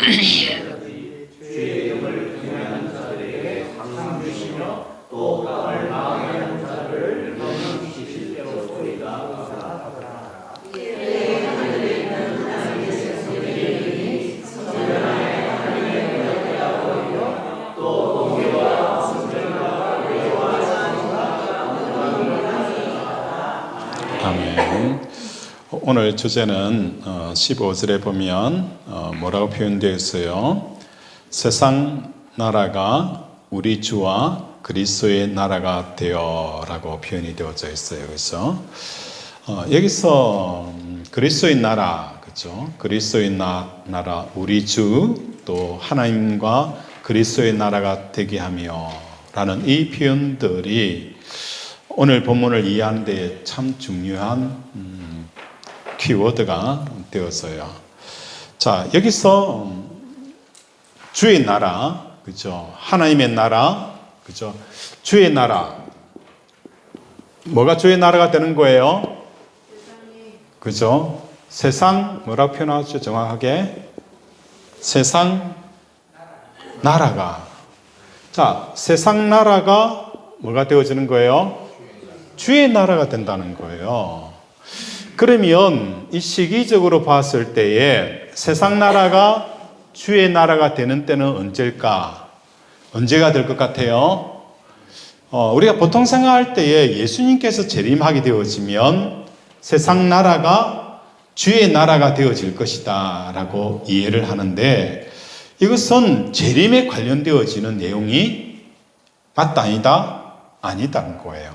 주의 이름을 경외하는 자들에게 상 주시며 또 땅을 망하는 자를 멸망시키실 때로소이다. 아멘. 오늘 주제는 15절에 보면 뭐라고 표현되어 있어요? 세상 나라가 우리 주와 그리스도의 나라가 되어라고 표현이 되어져 있어요. 그래서 여기서 그리스도의 나라, 그렇죠? 그리스도의 나라, 우리 주 또 하나님과 그리스도의 나라가 되게 하며라는 이 표현들이 오늘 본문을 이해하는 데 참 중요한 키워드가 되었어요. 자, 여기서 주의 나라, 그죠? 하나님의 나라, 그죠? 주의 나라. 뭐가 주의 나라가 되는 거예요? 그죠? 세상, 뭐라고 표현하죠? 정확하게? 세상 나라가. 자, 세상 나라가 뭐가 되어지는 거예요? 주의 나라가 된다는 거예요. 그러면 이 시기적으로 봤을 때에 세상 나라가 주의 나라가 되는 때는 언제일까? 언제가 될 것 같아요? 우리가 보통 생각할 때에 예수님께서 재림하게 되어지면 세상 나라가 주의 나라가 되어질 것이다 라고 이해를 하는데, 이것은 재림에 관련되어지는 내용이 맞다 아니다? 아니다는 거예요.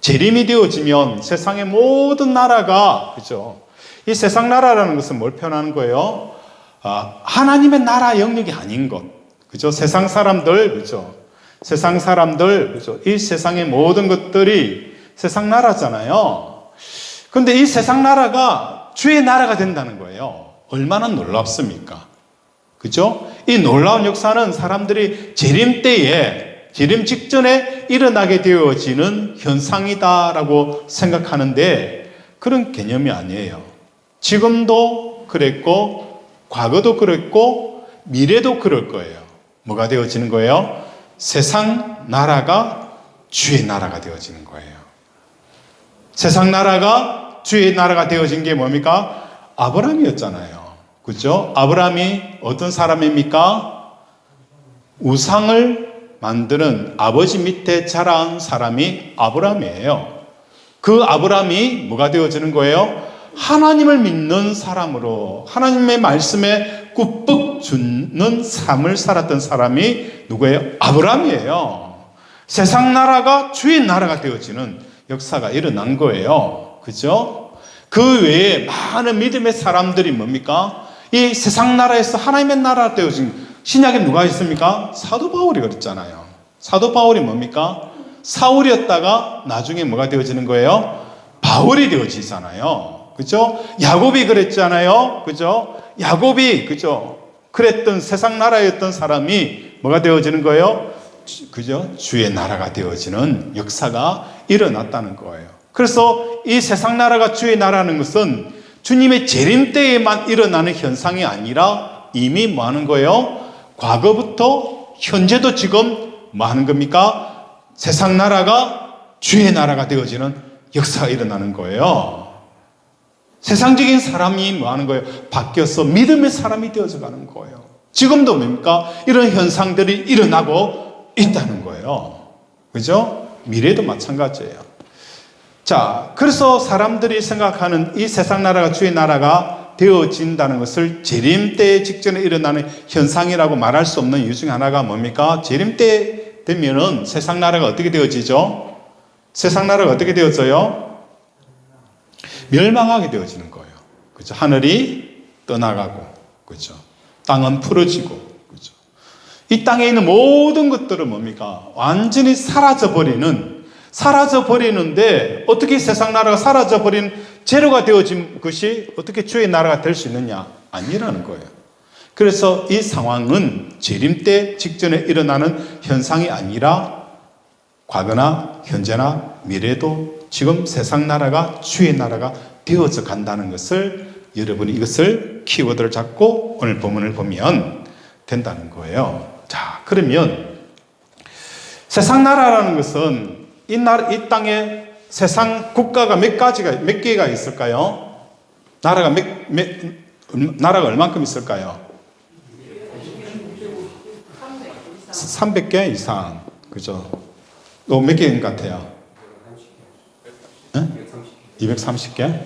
재림이 되어지면 세상의 모든 나라가, 그죠? 이 세상 나라라는 것은 뭘 표현하는 거예요? 하나님의 나라 영역이 아닌 것. 그죠? 세상 사람들, 그죠? 세상 사람들, 그죠? 이 세상의 모든 것들이 세상 나라잖아요. 근데 이 세상 나라가 주의 나라가 된다는 거예요. 얼마나 놀랍습니까? 그죠? 이 놀라운 역사는 사람들이 재림 때에, 재림 직전에 일어나게 되어지는 현상이다라고 생각하는데 그런 개념이 아니에요. 지금도 그랬고, 과거도 그랬고, 미래도 그럴 거예요. 뭐가 되어지는 거예요? 세상 나라가 주의 나라가 되어지는 거예요. 세상 나라가 주의 나라가 되어진 게 뭡니까? 아브라함이었잖아요. 그죠? 아브라함이 어떤 사람입니까? 우상을 만드는 아버지 밑에 자란 사람이 아브라함이에요. 그 아브라함이 뭐가 되어지는 거예요? 하나님을 믿는 사람으로 하나님의 말씀에 굽뻑 죽는 삶을 살았던 사람이 누구예요? 아브라함이에요. 세상 나라가 주의 나라가 되어지는 역사가 일어난 거예요. 그죠? 그 외에 많은 믿음의 사람들이 뭡니까? 이 세상 나라에서 하나님의 나라가 되어진 신약에 누가 있습니까? 사도 바울이 그랬잖아요. 사도 바울이 뭡니까? 사울이었다가 나중에 뭐가 되어지는 거예요? 바울이 되어지잖아요. 그죠? 야곱이 그랬잖아요. 그죠? 야곱이, 그죠? 그랬던 세상 나라였던 사람이 뭐가 되어지는 거예요? 그죠? 주의 나라가 되어지는 역사가 일어났다는 거예요. 그래서 이 세상 나라가 주의 나라는 것은 주님의 재림 때에만 일어나는 현상이 아니라 이미 뭐 하는 거예요? 과거부터 현재도 지금 뭐 하는 겁니까? 세상 나라가 주의 나라가 되어지는 역사가 일어나는 거예요. 세상적인 사람이 뭐 하는 거예요? 바뀌어서 믿음의 사람이 되어져 가는 거예요. 지금도 뭡니까? 이런 현상들이 일어나고 있다는 거예요. 그죠? 미래도 마찬가지예요. 자, 그래서 사람들이 생각하는 이 세상 나라가 주의 나라가 되어진다는 것을 재림 때 직전에 일어나는 현상이라고 말할 수 없는 이유 중에 하나가 뭡니까? 재림 때 되면은 세상 나라가 어떻게 되어지죠? 세상 나라가 어떻게 되어져요? 멸망하게 되어지는 거예요. 그죠? 하늘이 떠나가고, 그죠? 땅은 풀어지고, 그죠? 이 땅에 있는 모든 것들은 뭡니까? 완전히 사라져버리는데 어떻게 세상 나라가 사라져버린 재료가 되어진 것이 어떻게 주의 나라가 될 수 있느냐? 아니라는 거예요. 그래서 이 상황은 재림 때 직전에 일어나는 현상이 아니라 과거나 현재나 미래도 지금 세상 나라가 주의 나라가 되어져 간다는 것을 여러분이 이것을 키워드를 잡고 오늘 본문을 보면 된다는 거예요. 자, 그러면 세상 나라라는 것은 이 땅에 세상 국가가 몇 개가 있을까요? 나라가 얼만큼 있을까요? 300개 이상. 그죠? 또 몇 개인 것 같아요? 230개?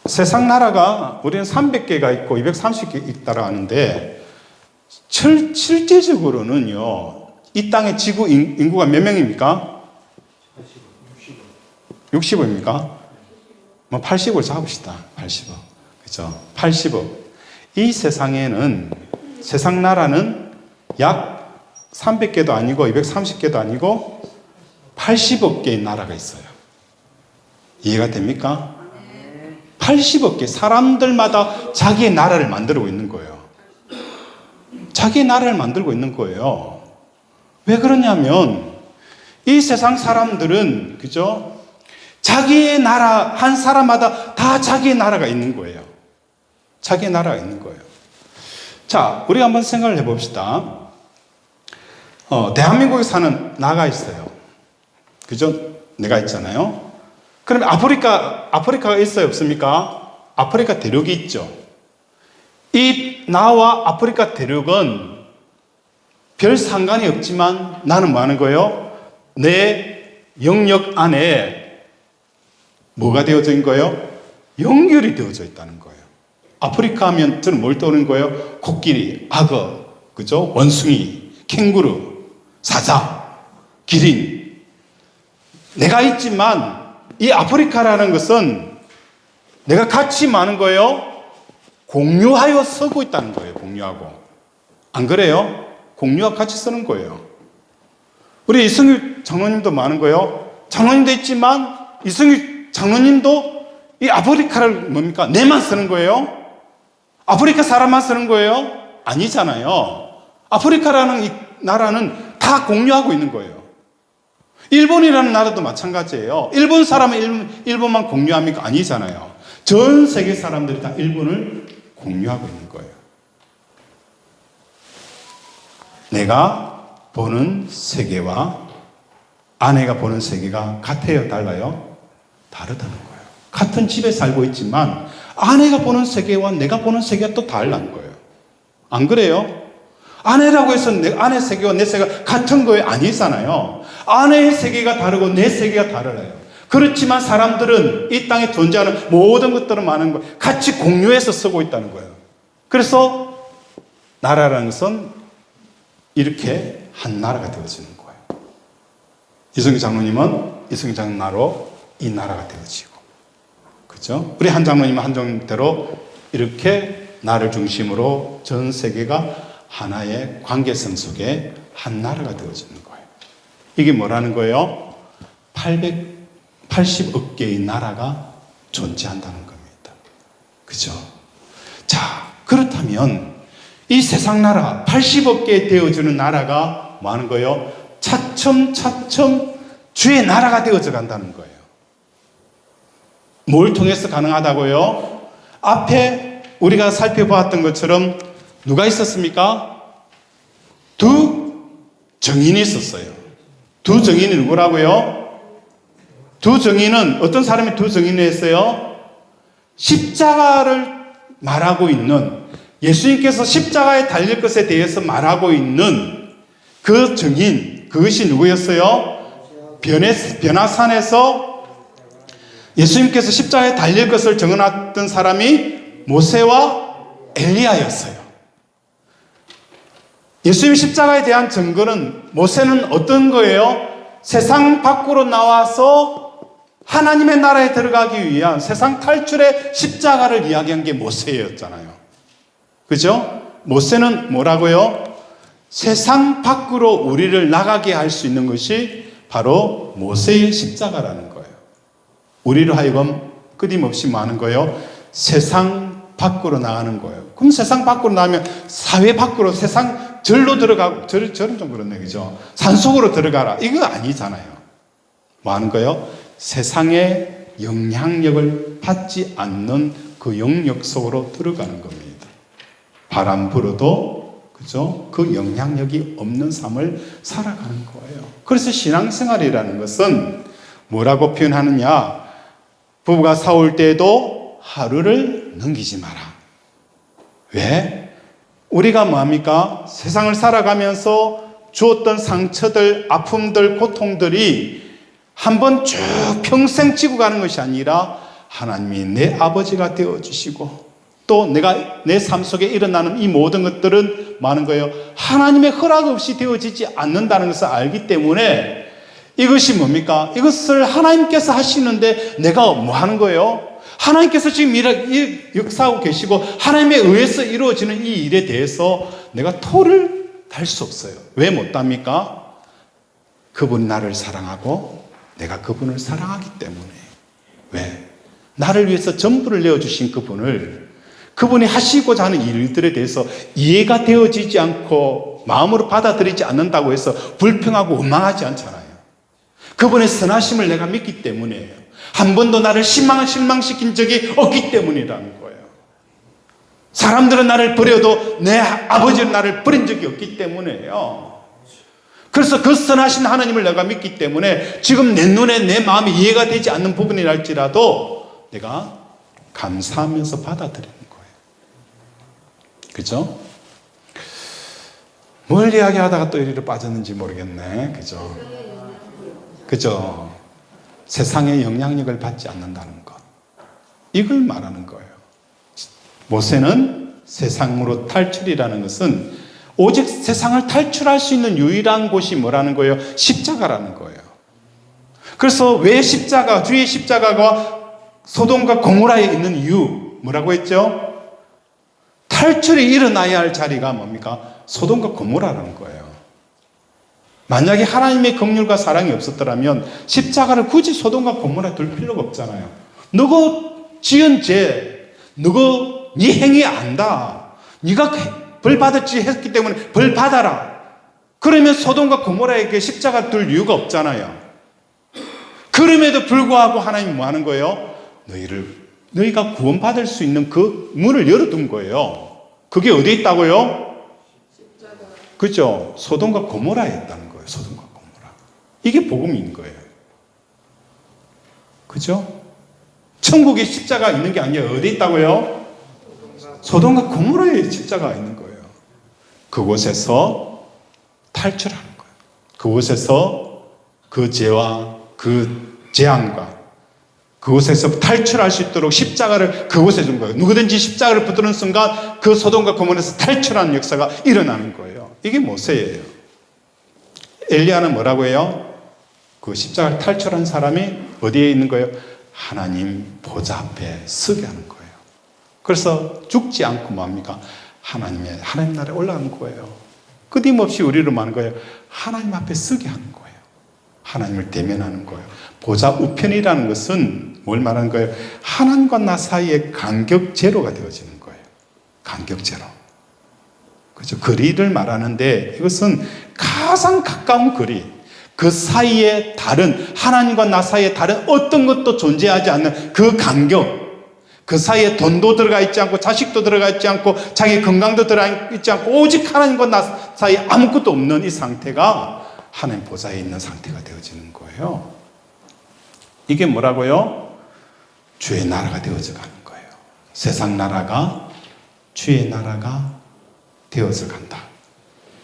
세상 나라가 우리는 300개가 있고 230개 있다고 하는데 실제적으로는요, 이 땅의 지구 인구가 몇 명입니까? 60억입니까? 뭐 80을 잡읍시다. 80억. 그죠? 80억. 이 세상에는, 세상 나라는 약 300개도 아니고 230개도 아니고 80억 개의 나라가 있어요. 이해가 됩니까? 80억 개. 사람들마다 자기의 나라를 만들고 있는 거예요. 자기의 나라를 만들고 있는 거예요. 왜 그러냐면 이 세상 사람들은, 그죠? 자기의 나라, 한 사람마다 다 자기의 나라가 있는 거예요. 자기의 나라가 있는 거예요. 자, 우리가 한번 생각을 해봅시다. 대한민국에 사는 나가 있어요. 그죠? 내가 있잖아요. 그럼 아프리카가 있어요? 없습니까? 아프리카 대륙이 있죠. 이 나와 아프리카 대륙은 별 상관이 없지만 나는 뭐 하는 거예요? 내 영역 안에 뭐가 되어져 있는 거예요? 연결이 되어져 있다는 거예요. 아프리카 하면 저는 뭘 떠오르는 거예요? 코끼리, 악어, 그죠? 원숭이, 캥거루, 사자, 기린. 내가 있지만 이 아프리카라는 것은 내가 같이 많은 거예요? 공유하여 쓰고 있다는 거예요. 공유하고. 안 그래요? 공유하고 같이 쓰는 거예요. 우리 이승일 장로님도 많은 거예요. 장로님도 있지만 이승일 장로님도 이 아프리카를 뭡니까? 내만 쓰는 거예요? 아프리카 사람만 쓰는 거예요? 아니잖아요. 아프리카라는 이 나라는 다 공유하고 있는 거예요. 일본이라는 나라도 마찬가지예요. 일본 사람은 일본만 공유합니까? 아니잖아요. 전 세계 사람들이 다 일본을 공유하고 있는 거예요. 내가 보는 세계와 아내가 보는 세계가 같아요? 달라요? 다르다는 거예요. 같은 집에 살고 있지만 아내가 보는 세계와 내가 보는 세계가 또 다르다는 거예요. 안 그래요? 아내라고 해서 내 아내 세계와 내 세계가 같은 거에 아니잖아요. 아내의 세계가 다르고 내 세계가 달라요. 그렇지만 사람들은 이 땅에 존재하는 모든 것들은 많은 거 같이 공유해서 쓰고 있다는 거예요. 그래서 나라라는 것은 이렇게 한 나라가 되어지는 거예요. 이승기 장로님은 이승기 장로 나라로 이 나라가 되어지고, 그죠? 우리 한 장로님은 한 장로님대로 이렇게 나를 중심으로 전 세계가 하나의 관계성 속에 한 나라가 되어지는 거예요. 이게 뭐라는 거예요? 880억 개의 나라가 존재한다는 겁니다. 그죠? 자, 그렇다면 이 세상 나라 80억 개 되어지는 나라가 뭐 하는 거예요? 차츰차츰 주의 나라가 되어져 간다는 거예요. 뭘 통해서 가능하다고요? 앞에 우리가 살펴보았던 것처럼 누가 있었습니까? 두 정인이 있었어요. 두 정인이 누구라고요? 두 정인은 어떤 사람이 두 정인을 했어요? 십자가를 말하고 있는, 예수님께서 십자가에 달릴 것에 대해서 말하고 있는 그 정인, 그것이 누구였어요? 변화산에서 예수님께서 십자가에 달릴 것을 정해놨던 사람이 모세와 엘리야였어요. 예수님 십자가에 대한 증거는, 모세는 어떤 거예요? 세상 밖으로 나와서 하나님의 나라에 들어가기 위한 세상 탈출의 십자가를 이야기한 게 모세였잖아요. 그죠? 모세는 뭐라고요? 세상 밖으로 우리를 나가게 할 수 있는 것이 바로 모세의 십자가라는 거예요. 우리로 하여금 끊임없이 많은 거예요. 세상 밖으로 나가는 거예요. 그럼 세상 밖으로 나가면 사회 밖으로, 세상 절로 들어가고, 절은 좀 그렇네, 그죠? 산속으로 들어가라. 이거 아니잖아요. 뭐 하는 거예요? 세상의 영향력을 받지 않는 그 영역 속으로 들어가는 겁니다. 바람 불어도 그죠? 그 영향력이 없는 삶을 살아가는 거예요. 그래서 신앙생활이라는 것은 뭐라고 표현하느냐? 부부가 싸울 때에도 하루를 넘기지 마라. 왜? 우리가 뭐합니까? 세상을 살아가면서 주었던 상처들, 아픔들, 고통들이 한번 쭉 평생 지고 가는 것이 아니라 하나님이 내 아버지가 되어주시고 또 내가 내 삶 속에 일어나는 이 모든 것들은 많은 거예요. 하나님의 허락 없이 되어지지 않는다는 것을 알기 때문에 이것이 뭡니까? 이것을 하나님께서 하시는데 내가 뭐 하는 거예요? 하나님께서 지금 역사하고 계시고 하나님에 의해서 이루어지는 이 일에 대해서 내가 토를 달 수 없어요. 왜 못 답니까? 그분이 나를 사랑하고 내가 그분을 사랑하기 때문에. 왜? 나를 위해서 전부를 내어주신 그분이 하시고자 하는 일들에 대해서 이해가 되어지지 않고 마음으로 받아들이지 않는다고 해서 불평하고 원망하지 않잖아요. 그분의 선하심을 내가 믿기 때문이에요. 한 번도 나를 실망시킨 적이 없기 때문이라는 거예요. 사람들은 나를 버려도 내 아버지는 나를 버린 적이 없기 때문이에요. 그래서 그 선하신 하나님을 내가 믿기 때문에 지금 내 눈에 내 마음이 이해가 되지 않는 부분이랄지라도 내가 감사하면서 받아들이는 거예요. 그죠? 뭘 이야기하다가 또 이리로 빠졌는지 모르겠네. 그죠? 그죠? 세상의 영향력을 받지 않는다는 것. 이걸 말하는 거예요. 모세는 세상으로 탈출이라는 것은 오직 세상을 탈출할 수 있는 유일한 곳이 뭐라는 거예요? 십자가라는 거예요. 그래서 왜 주의 십자가가 소돔과 고모라에 있는 이유 뭐라고 했죠? 탈출이 일어나야 할 자리가 뭡니까? 소돔과 고모라라는 거예요. 만약에 하나님의 긍휼과 사랑이 없었더라면 십자가를 굳이 소돔과 고모라에 둘 필요가 없잖아요. 너가 지은 죄, 너가 네 행위 안다. 네가 벌 받았지 했기 때문에 벌 받아라. 그러면 소돔과 고모라에게 십자가 둘 이유가 없잖아요. 그럼에도 불구하고 하나님이 뭐 하는 거예요? 너희가 구원받을 수 있는 그 문을 열어둔 거예요. 그게 어디에 있다고요? 그렇죠. 소돔과 고모라에 있다는 거예요. 소돔과 고모라. 이게 복음인 거예요. 그죠? 천국에 십자가 있는 게 아니라 어디에 있다고요? 소돔과 고모라에 십자가가 있는 거예요. 그곳에서 탈출하는 거예요. 그곳에서 그 죄와 그 재앙과 그곳에서 탈출할 수 있도록 십자가를 그곳에 준 거예요. 누구든지 십자가를 붙드는 순간 그 소돔과 고모라에서 탈출하는 역사가 일어나는 거예요. 이게 모세예요. 엘리야는 뭐라고 해요? 그 십자가를 탈출한 사람이 어디에 있는 거예요? 하나님 보좌 앞에 서게 하는 거예요. 그래서 죽지 않고 뭡니까? 하나님 나라에 올라가는 거예요. 끊임없이 우리를 말하는 거예요. 하나님 앞에 서게 하는 거예요. 하나님을 대면하는 거예요. 보좌 우편이라는 것은 뭘 말하는 거예요? 하나님과 나 사이의 간격 제로가 되어지는 거예요. 간격 제로. 그렇죠? 거리를 말하는데 이것은 가장 가까운 거리. 그 사이에 하나님과 나 사이에 다른 어떤 것도 존재하지 않는 그 간격. 그 사이에 돈도 들어가 있지 않고 자식도 들어가 있지 않고 자기 건강도 들어가 있지 않고 오직 하나님과 나 사이에 아무것도 없는 이 상태가 하나님 보좌에 있는 상태가 되어지는 거예요. 이게 뭐라고요? 주의 나라가 되어져 가는 거예요. 세상 나라가 주의 나라가 되어져 간다.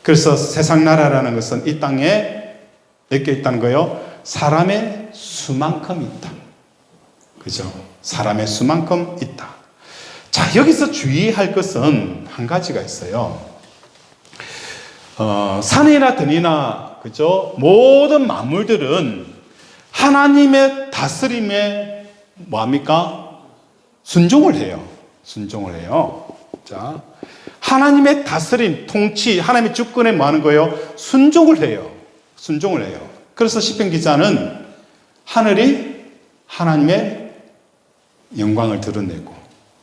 그래서 세상 나라라는 것은 이 땅에 몇 개 있다는 거예요? 사람의 수만큼 있다. 그죠? 사람의 수만큼 있다. 자, 여기서 주의할 것은 한 가지가 있어요. 산이나 들이나, 그죠? 모든 만물들은 하나님의 다스림에 뭐합니까? 순종을 해요. 순종을 해요. 자, 하나님의 다스림, 통치, 하나님의 주권에 뭐 하는 거예요? 순종을 해요. 순종을 해요. 그래서 시편 기자는 하늘이 하나님의 영광을 드러내고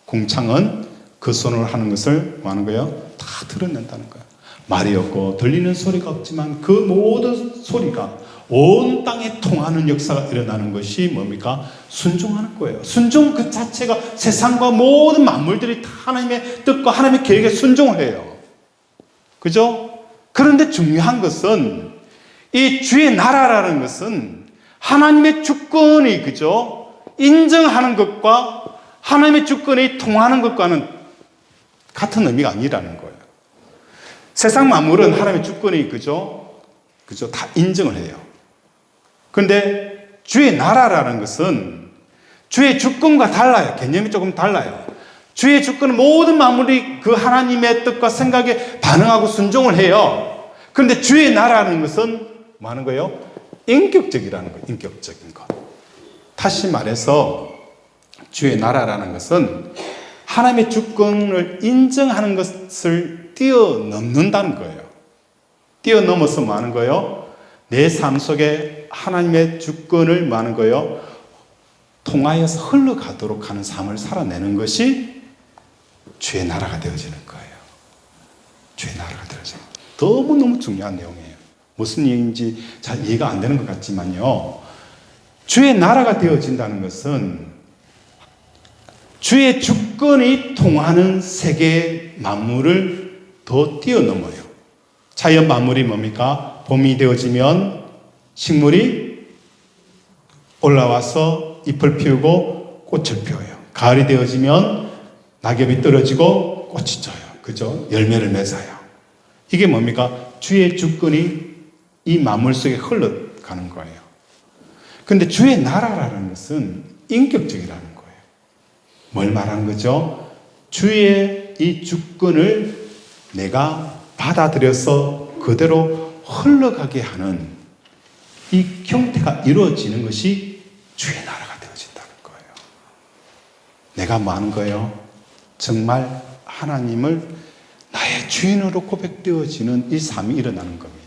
궁창은 그 손으로 하는 것을 뭐 하는 거예요? 다 드러낸다는 거예요. 말이 없고 들리는 소리가 없지만 그 모든 소리가 온 땅에 통하는 역사가 일어나는 것이 뭡니까? 순종하는 거예요. 순종 그 자체가 세상과 모든 만물들이 다 하나님의 뜻과 하나님의 계획에 순종을 해요. 그죠? 그런데 중요한 것은 이 주의 나라라는 것은 하나님의 주권이, 그죠? 인정하는 것과 하나님의 주권이 통하는 것과는 같은 의미가 아니라는 거예요. 세상 만물은 하나님의 주권이, 그죠? 다 인정을 해요. 그런데 주의 나라라는 것은 주의 주권과 달라요. 개념이 조금 달라요. 주의 주권은 모든 만물이 그 하나님의 뜻과 생각에 반응하고 순종을 해요. 그런데 주의 나라라는 것은 뭐 하는 거예요? 인격적이라는 거예요. 인격적인 것. 다시 말해서 주의 나라라는 것은 하나님의 주권을 인정하는 것을 뛰어넘는다는 거예요. 뛰어넘어서 뭐 하는 거예요? 내 삶 속에 하나님의 주권을 뭐 하는 거예요? 통하여서 흘러가도록 하는 삶을 살아내는 것이 주의 나라가 되어지는 거예요. 주의 나라가 되어지는 거예요. 너무너무 중요한 내용이에요. 무슨 얘기인지 잘 이해가 안 되는 것 같지만요. 주의 나라가 되어진다는 것은 주의 주권이 통하는 세계 만물을 더 뛰어넘어요. 자연 만물이 뭡니까? 봄이 되어지면 식물이 올라와서 잎을 피우고 꽃을 피워요. 가을이 되어지면 낙엽이 떨어지고 꽃이 져요. 그죠? 열매를 맺어요. 이게 뭡니까? 주의 주권이 이 만물 속에 흘러가는 거예요. 그런데 주의 나라라는 것은 인격적이라는 거예요. 뭘 말하는 거죠? 주의 이 주권을 내가 받아들여서 그대로 흘러가게 하는 이 형태가 이루어지는 것이 주의 나라가 되어진다는 거예요. 내가 뭐 하는 거예요? 정말 하나님을 나의 주인으로 고백되어지는 이 삶이 일어나는 겁니다.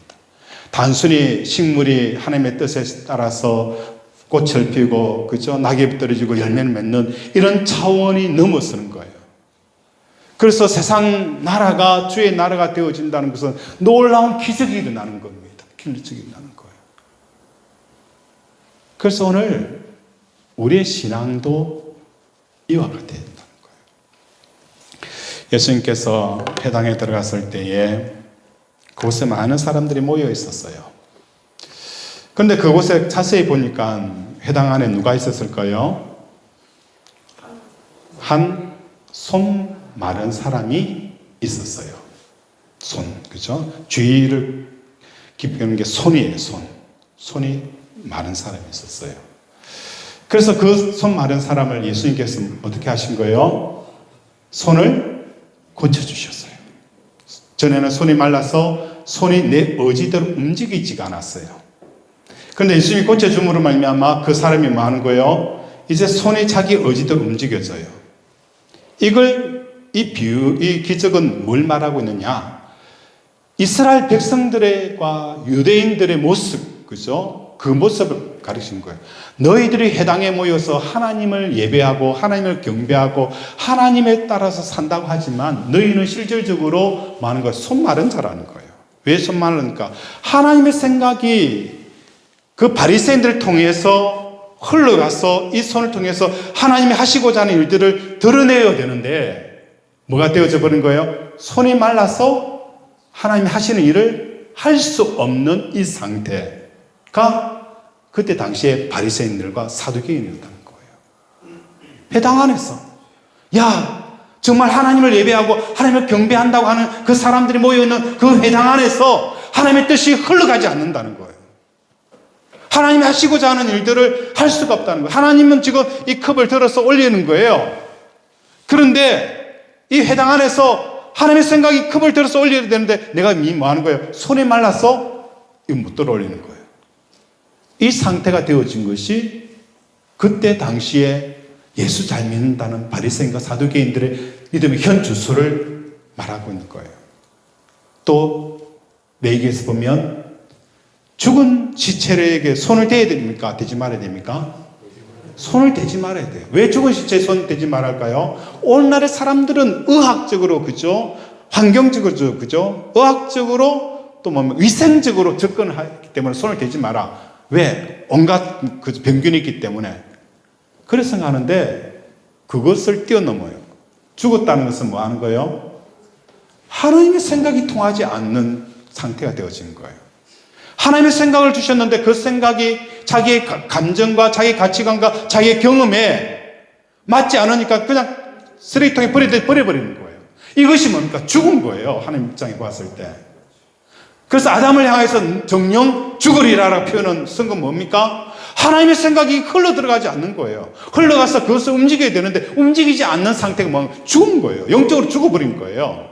단순히 식물이 하나님의 뜻에 따라서 꽃을 피우고, 그죠? 낙엽이 떨어지고 열매를 맺는 이런 차원이 넘어서는 거예요. 그래서 세상 나라가 주의 나라가 되어진다는 것은 놀라운 기적이 일어나는 겁니다. 기적이 일어나는 거예요. 그래서 오늘 우리의 신앙도 이와 같아야 된다는 거예요. 예수님께서 회당에 들어갔을 때에 그곳에 많은 사람들이 모여 있었어요. 그런데 그곳에 자세히 보니까 회당 안에 누가 있었을까요? 한 손 마른 사람이 있었어요. 손, 그죠? 주의를 깊게 하는 게 손이에요, 손. 손이 마른 사람이 있었어요. 그래서 그 손 마른 사람을 예수님께서 어떻게 하신 거예요? 손을 고쳐주셨어요. 전에는 손이 말라서 손이 내 의지대로 움직이지가 않았어요. 그런데 예수님이 고쳐줌으로 말미암아 그 사람이 뭐 하는 거예요? 이제 손이 자기 의지대로 움직여져요. 이 기적은 뭘 말하고 있느냐? 이스라엘 백성들과 유대인들의 모습, 그죠? 그 모습을 가르치는 거예요. 너희들이 회당에 모여서 하나님을 예배하고 하나님을 경배하고 하나님에 따라서 산다고 하지만 너희는 실질적으로 뭐 하는 거예요? 손 마른 자라는 거예요. 왜 손 마르니까? 하나님의 생각이 그 바리새인들을 통해서 흘러가서 이 손을 통해서 하나님이 하시고자 하는 일들을 드러내야 되는데 뭐가 되어져 버린 거예요? 손이 말라서 하나님이 하시는 일을 할 수 없는 이 상태가 그때 당시에 바리새인들과 사두개인이었다는 거예요. 회당 안에서 야 정말 하나님을 예배하고 하나님을 경배한다고 하는 그 사람들이 모여있는 그 회당 안에서 하나님의 뜻이 흘러가지 않는다는 거예요. 하나님이 하시고자 하는 일들을 할 수가 없다는 거예요. 하나님은 지금 이 컵을 들어서 올리는 거예요. 그런데 이 회당 안에서 하나님의 생각이 컵을 들어서 올려야 되는데 내가 뭐 하는 거예요? 손이 말라서 이거 못 들어 올리는 거예요. 이 상태가 되어진 것이 그때 당시에 예수 잘 믿는다는 바리새인과 사두개인들의 믿음의 현 주소를 말하고 있는 거예요. 또 레위기에서 보면 죽은 시체에게 손을 대야 됩니까? 대지 말아야 됩니까? 손을 대지 말아야 돼요. 왜 죽은 시체에 손을 대지 말할까요? 오늘날의 사람들은 의학적으로, 그죠? 환경적으로, 그죠? 의학적으로 또 뭐 위생적으로 접근을 하기 때문에 손을 대지 마라. 왜? 온갖 그 병균이 있기 때문에. 그래서 생각하는데 그것을 뛰어넘어요. 죽었다는 것은 뭐 하는 거예요? 하나님의 생각이 통하지 않는 상태가 되어지는 거예요. 하나님의 생각을 주셨는데 그 생각이 자기의 감정과 자기의 가치관과 자기의 경험에 맞지 않으니까 그냥 쓰레기통에 버려버리는 거예요. 이것이 뭡니까? 죽은 거예요. 하나님 입장에 봤을 때. 그래서 아담을 향해서 정령 죽으리라라고 표현한 쓴 건 뭡니까? 하나님의 생각이 흘러들어가지 않는 거예요. 흘러가서 그것을 움직여야 되는데 움직이지 않는 상태가 뭐 죽은 거예요. 영적으로 죽어버린 거예요.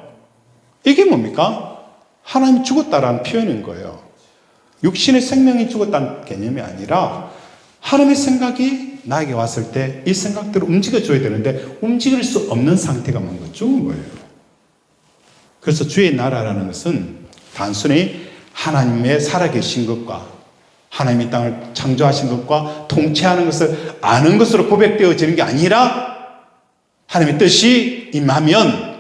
이게 뭡니까? 하나님이 죽었다라는 표현인 거예요. 육신의 생명이 죽었다는 개념이 아니라 하나님의 생각이 나에게 왔을 때 이 생각대로 움직여줘야 되는데 움직일 수 없는 상태가 뭔가 죽은 거예요. 그래서 주의 나라라는 것은 단순히 하나님의 살아계신 것과 하나님이 땅을 창조하신 것과 통치하는 것을 아는 것으로 고백되어지는 게 아니라 하나님의 뜻이 임하면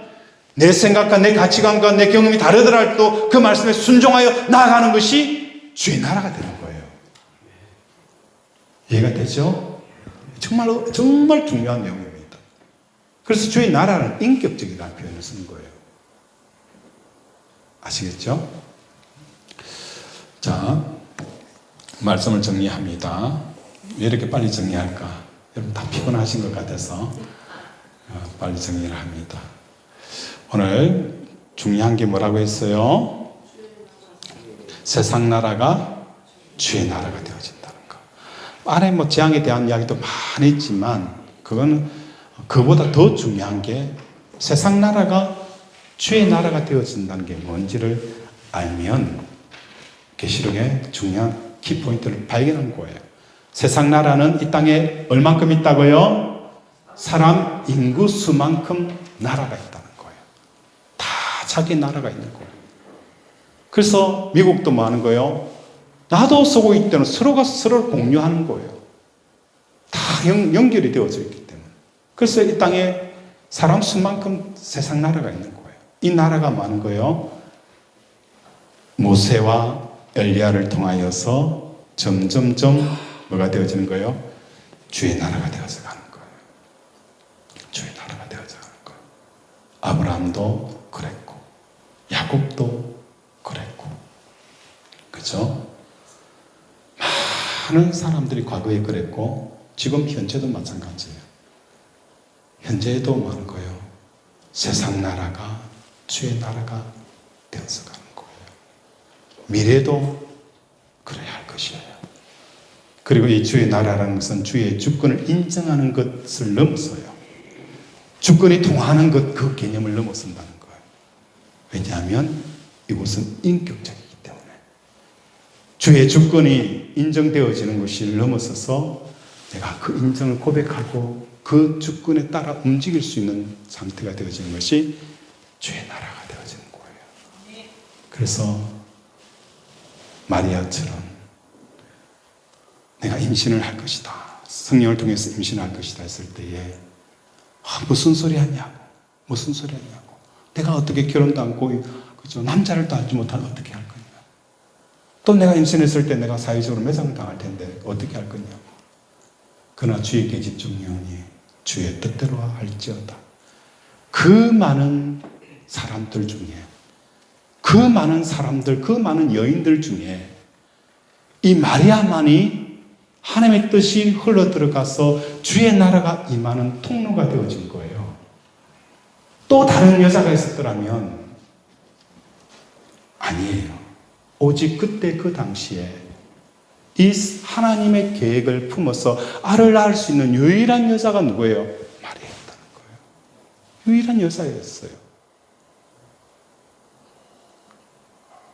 내 생각과 내 가치관과 내 경험이 다르더라도 그 말씀에 순종하여 나아가는 것이 주의 나라가 되는 거예요. 이해가 되죠? 정말 중요한 내용입니다. 그래서 주의 나라는 인격적이라는 표현을 쓰는 거예요. 아시겠죠? 자, 말씀을 정리합니다. 왜 이렇게 빨리 정리할까? 여러분 다 피곤하신 것 같아서 빨리 정리를 합니다. 오늘 중요한 게 뭐라고 했어요? 세상 나라가 주의 나라가 되어진다는 거. 안에 뭐 재앙에 대한 이야기도 많이 있지만 그거는 그보다 더 중요한 게 세상 나라가 주의 나라가 되어진다는 게 뭔지를 알면 계시록의 중요한 키포인트를 발견한 거예요. 세상 나라는 이 땅에 얼만큼 있다고요? 사람 인구 수만큼 나라가 있다는 거예요. 다 자기 나라가 있는 거예요. 그래서 미국도 뭐 하는 거예요? 나도 쓰고 있기 때문에 서로가 서로를 공유하는 거예요. 다 연결이 되어져 있기 때문에. 그래서 이 땅에 사람 수만큼 세상 나라가 있는 거예요. 이 나라가 뭐 하는 거예요? 모세와 엘리야를 통하여서 점점점 뭐가 되어지는 거예요? 주의 나라가 되어서 가는 거예요. 주의 나라가 되어서 가는 거예요. 아브라함도 그랬고 야곱도 그랬고 그렇죠? 많은 사람들이 과거에 그랬고 지금 현재도 마찬가지예요. 현재도 뭐 하는 거예요? 세상 나라가 주의 나라가 되어서 가는 거예요. 미래도 그래야 할 것이에요. 그리고 이 주의 나라라는 것은 주의 주권을 인정하는 것을 넘어서요. 주권이 통하는 것, 그 개념을 넘어선다는 거예요. 왜냐하면 이것은 인격적이기 때문에. 주의 주권이 인정되어지는 것이 넘어서서 내가 그 인정을 고백하고 그 주권에 따라 움직일 수 있는 상태가 되어지는 것이 주의 나라가 되어지는 거예요. 그래서 마리아처럼 내가 임신을 할 것이다. 성령을 통해서 임신할 것이다 했을 때에 무슨 소리 하냐고. 무슨 소리 하냐고. 내가 어떻게 결혼도 않고 그죠? 남자를 또 알지 못하면 어떻게 할 거냐. 또 내가 임신했을 때 내가 사회적으로 매장을 당할 텐데 어떻게 할 거냐고. 그러나 주의께 집중하니 주의 뜻대로 할지어다. 그 많은 사람들 중에 그 많은 사람들, 그 많은 여인들 중에 이 마리아만이 하나님의 뜻이 흘러들어가서 주의 나라가 임하는 통로가 되어진 거예요. 또 다른 여자가 있었더라면 아니에요. 오직 그때 그 당시에 이 하나님의 계획을 품어서 알을 낳을 수 있는 유일한 여자가 누구예요? 마리아였다는 거예요. 유일한 여자였어요.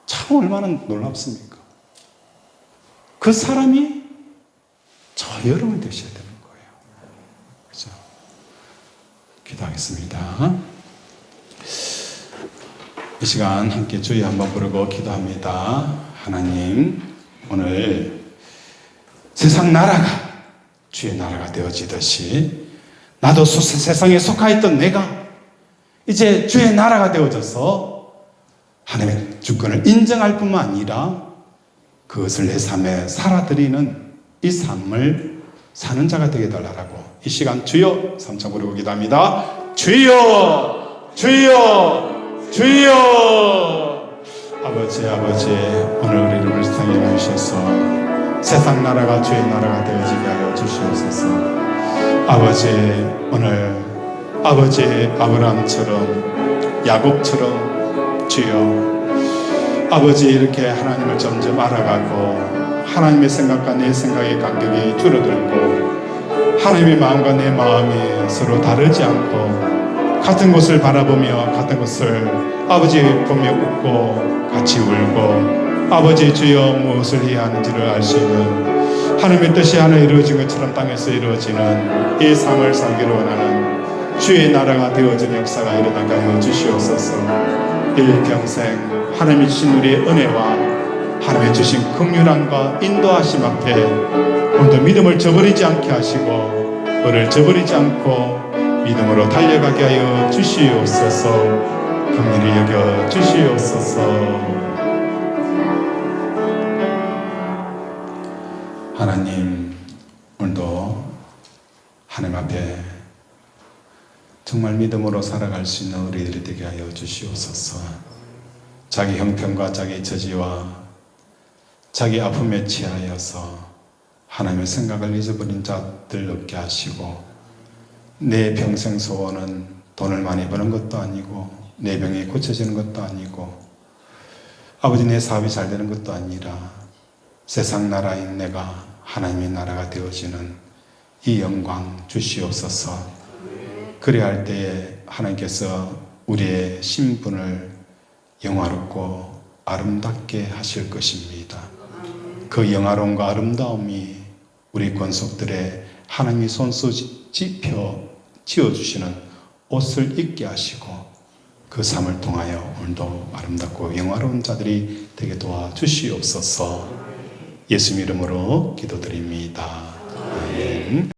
참 얼마나 놀랍습니까? 그 사람이 저 여러분 되셔야 되는 거예요. 그렇죠? 기도하겠습니다. 이 시간 함께 주의 한번 부르고 기도합니다. 하나님, 오늘 세상 나라가 주의 나라가 되어지듯이 나도 세상에 속하였던 내가 이제 주의 나라가 되어져서 하나님의 주권을 인정할 뿐만 아니라 그것을 내 삶에 살아드리는 이 삶을 사는 자가 되게 달라라고 이 시간 주여 삼창 부르고 기도합니다. 주여 주여 주여. 아버지 오늘 우리를 불쌍히 여기셔서 세상 나라가 주의 나라가 되어지게 하여 주시옵소서. 아버지 오늘 아버지 아브라함처럼 야곱처럼 주여 아버지 이렇게 하나님을 점점 알아가고 하나님의 생각과 내 생각의 간격이 줄어들고 하나님의 마음과 내 마음이 서로 다르지 않고 같은 곳을 바라보며 같은 곳을 아버지 보며 웃고 같이 울고 아버지 주여 무엇을 해야 하는지를 알 수 있는 하나님의 뜻이 하나 이루어진 것처럼 땅에서 이루어지는 이 삶을 살기를 원하는 주의 나라가 되어진 역사가 일어나게 하여 주시옵소서. 일평생 하나님이 주신 우리의 은혜와 하나님의 주신 긍휼함과 인도하심 앞에 오늘도 믿음을 저버리지 않게 하시고 너를 저버리지 않고 믿음으로 달려가게 하여 주시옵소서. 긍휼히 여겨 주시옵소서. 하나님 오늘도 하나님 앞에 정말 믿음으로 살아갈 수 있는 우리들이 되게 하여 주시옵소서. 자기 형편과 자기 처지와 자기 아픔에 취하여서 하나님의 생각을 잊어버린 자들 없게 하시고 내 평생 소원은 돈을 많이 버는 것도 아니고 내 병이 고쳐지는 것도 아니고 아버지 내 사업이 잘 되는 것도 아니라 세상 나라인 내가 하나님의 나라가 되어지는 이 영광 주시옵소서. 그래야 할 때에 하나님께서 우리의 신분을 영화롭고 아름답게 하실 것입니다. 그 영화로움과 아름다움이 우리 권속들의 하나님이 손수 지어주시는 옷을 입게 하시고 그 삶을 통하여 오늘도 아름답고 영화로운 자들이 되게 도와주시옵소서. 예수님 이름으로 기도드립니다. 아멘.